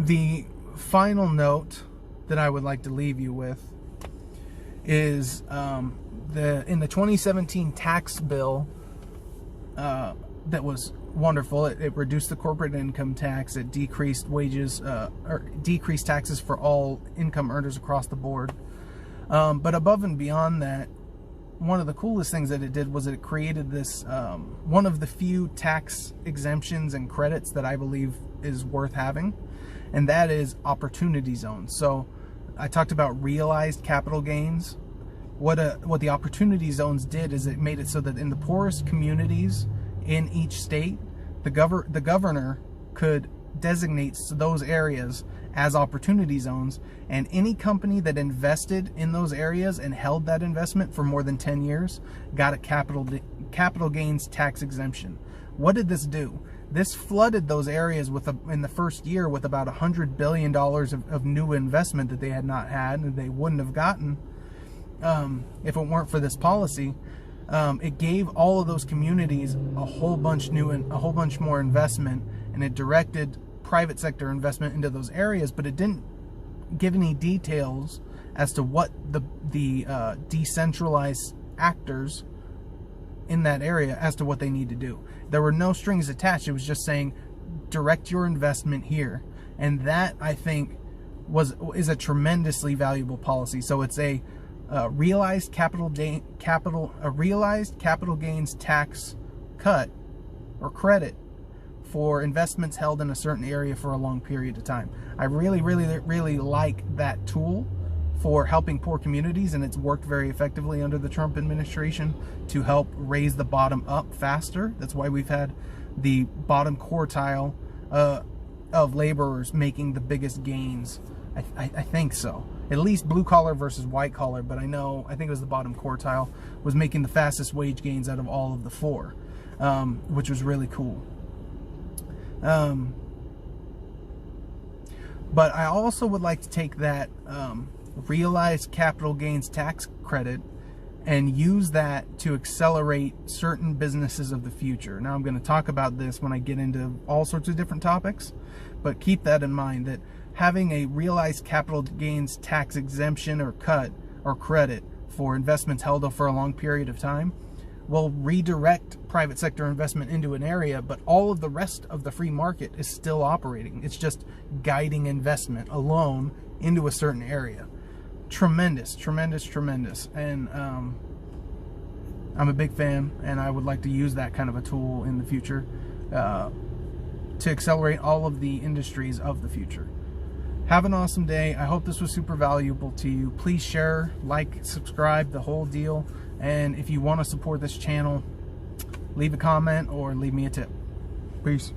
The final note that I would like to leave you with is in the 2017 tax bill that was wonderful. It reduced the corporate income tax. It decreased wages or decreased taxes for all income earners across the board. But above and beyond that, one of the coolest things that it did was it created this one of the few tax exemptions and credits that I believe is worth having, and that is opportunity zones. So I talked about realized capital gains. What the opportunity zones did is it made it so that in the poorest communities in each state, the governor could designate those areas as opportunity zones, and any company that invested in those areas and held that investment for more than 10 years got a capital gains tax exemption. What did this do? This flooded those areas with in the first year with about $100 billion of new investment that they had not had and they wouldn't have gotten if it weren't for this policy. It gave all of those communities a whole bunch more investment, and it directed private sector investment into those areas, but it didn't give any details as to what the decentralized actors in that area as to what they need to do. There were no strings attached. It was just saying direct your investment here, and that I think is a tremendously valuable policy. So it's a realized capital gains tax cut or credit for investments held in a certain area for a long period of time. I really like that tool for helping poor communities, and it's worked very effectively under the Trump administration to help raise the bottom up faster. That's why we've had the bottom quartile of laborers making the biggest gains. I think so. At least blue collar versus white collar, but I think it was the bottom quartile was making the fastest wage gains out of all of the four, which was really cool. But I also would like to take that realized capital gains tax credit and use that to accelerate certain businesses of the future. Now I'm going to talk about this when I get into all sorts of different topics, but keep that in mind, that having a realized capital gains tax exemption or cut or credit for investments held for a long period of time will redirect private sector investment into an area, but all of the rest of the free market is still operating. It's just guiding investment alone into a certain area. Tremendous. And I'm a big fan, and I would like to use that kind of a tool in the future to accelerate all of the industries of the future. Have an awesome day. I hope this was super valuable to you. Please share, like, subscribe, the whole deal. And if you want to support this channel, leave a comment or leave me a tip. Peace.